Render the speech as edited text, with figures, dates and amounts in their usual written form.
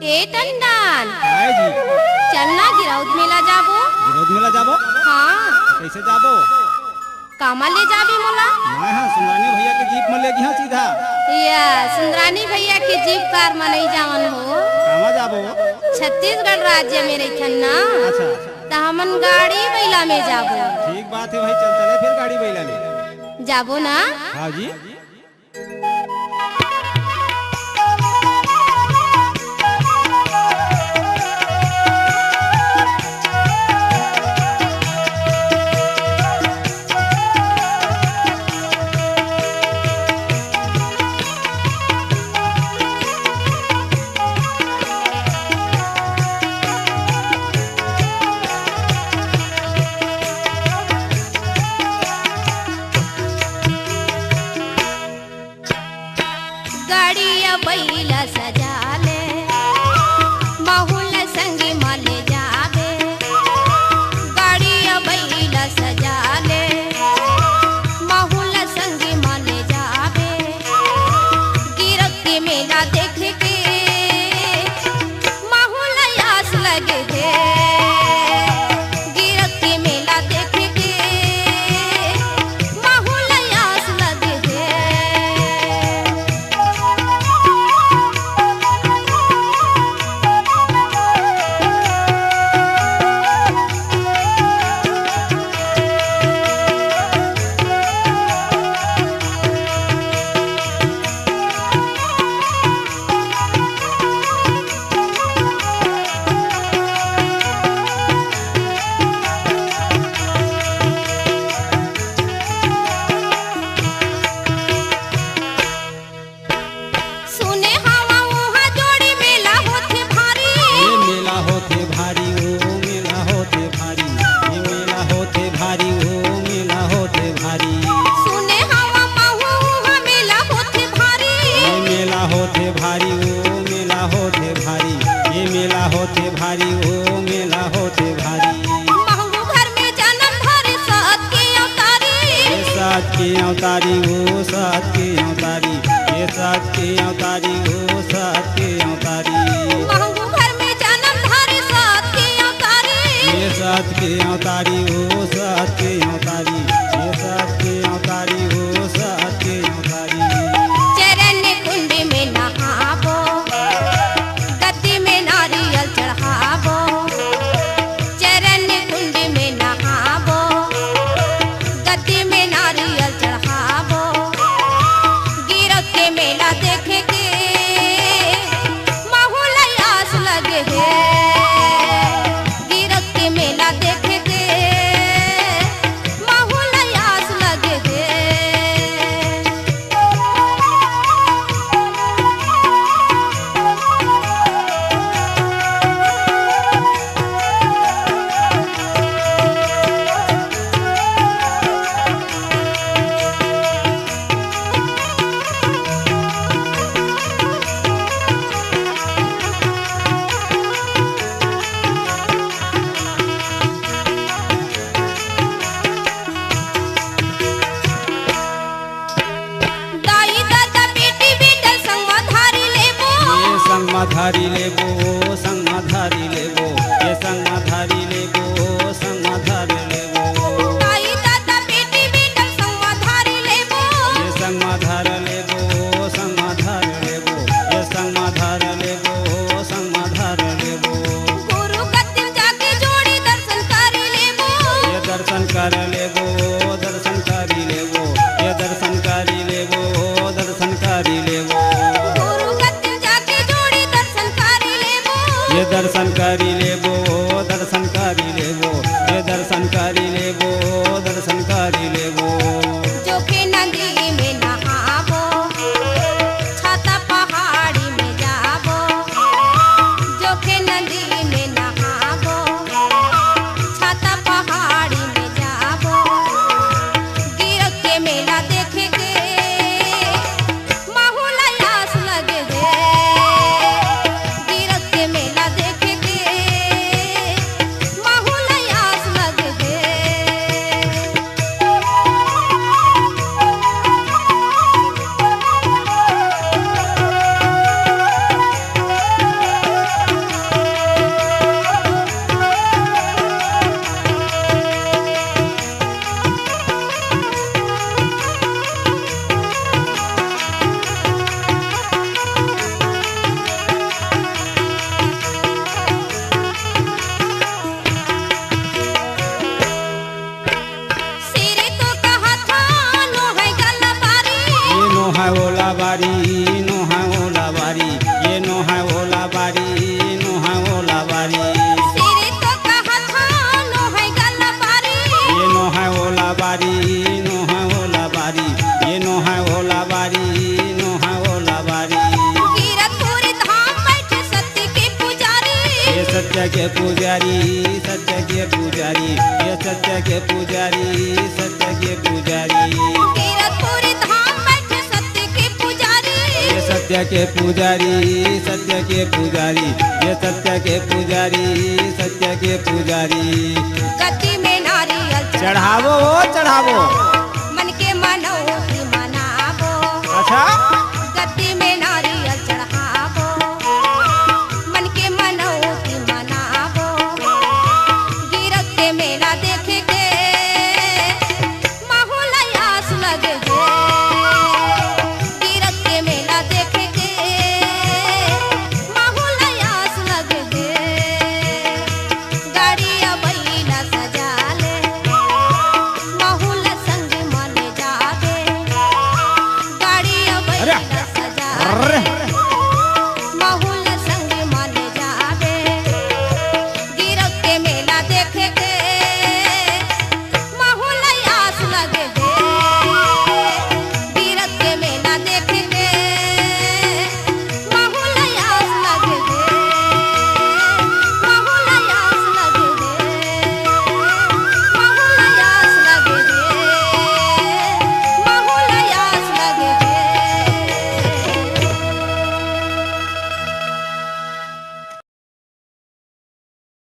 ए टंडन काय जी चलना गिरौद मेला जाबो। विरोध मेला जाबो। हाँ कैसे जाबो? कामा ले जाबी मोला? मैं हाँ सुंदरानी भैया के जीप में ले गया सीधा। या सुंदरानी भैया के जीप कार में नहीं जावन हो। कामा जाबो? छत्तीसगढ़ राज्य में रही ना। अच्छा तो हमन गाड़ी बैला में जाबो। ठीक बात है भाई, चल चले फिर गाड़ी बैला में जाबो ना। हाँ जी। गाड़िया बैला सजा ले माहौल संगी माले जाबे। गाड़िया बैला सजा ले माहौल संगी माले जाबे। गिरक के मेला देख के माहौल आस लगे थे। गिरक के मेला देख के माहौल आस लगे थे। सुने हवा वहाँ जोड़ी मेला होथे भारी। ये मेला होते भारी ओ मेला होते भारी, ये मेला होते भारी ओ मेला होते भारी। सुने हवा महू वहाँ मेला होथे भारी। ये मेला होते भारी ओ मेला होते भारी, ये मेला होते भारी ओ मेला होते भारी। महू घर में जन्म धरे साथ के अवतारी। ये साथ के अवतारी ओ साथ के अवतारी, ये साथ के अवतारी ओ साथ के अवतारी। महू घर में जन्म धरे साथ के अवतारी। ये साथ के अवतारी ओ साथ के अवतारी, ये साथ के अवतारी ओ साथ के अवतारी। चरण कुंड में नहाबो, गद्दी में नारियल चढ़ाबो। चरण कुंड में नहाबो, गद्दी में नारियल चढ़ाबो। गिरक के मेला देख के माहौल आस लगे है। गिरक के मेला देख के माहौल आस लगे है। दाई दादा बेटी बेटल संगमा धारी लेबो। ये संगमा धारी लेबो, संगमा धारी लेबो, ये संगमा धारी लेबो, संगमा धारी लेबो। दाई दादा बेटी बेटल संगमा धारी लेबो। ये संगमा धार लेबो, संगमा धार लेबो, ये संगमा धार लेबो, संगमा धार लेबो। गुरु कत्तिम जाके जोड़ी दर्शन करी लेबो। ये दर्शन कर लेबो, दर्शन करी लेबो, ये दर्शन करी लेबो, दर्शन करी लेबो। गुरु कत्तिम जाके जोड़ी दर्शन करी लेबो। ये दर्शन करी लेबो, दर्शन करी लेबो, ये दर्शन करी लेबो, दर्शन करी लेबो। जोखे नदी में नहाबो, छाता पहाड़ी में जाबो। जोखे नदी में नहाबो, छाता पहाड़ी में जाबो। गिरक के मेला देख के माहौल आस लगे है। गिरक के मेला देख के सत्य के पुजारी, सत्य के पुजारी, ये सत्य के पुजारी, सत्य के पुजारी। कीरतपुरी धाम बैठे सत्य के पुजारी। ये सत्य के पुजारी, सत्य के पुजारी, ये सत्य के पुजारी, सत्य के पुजारी। गति में नारियल चढ़ावो, चढ़ावो। मन के मनोती मनावो। अच्छा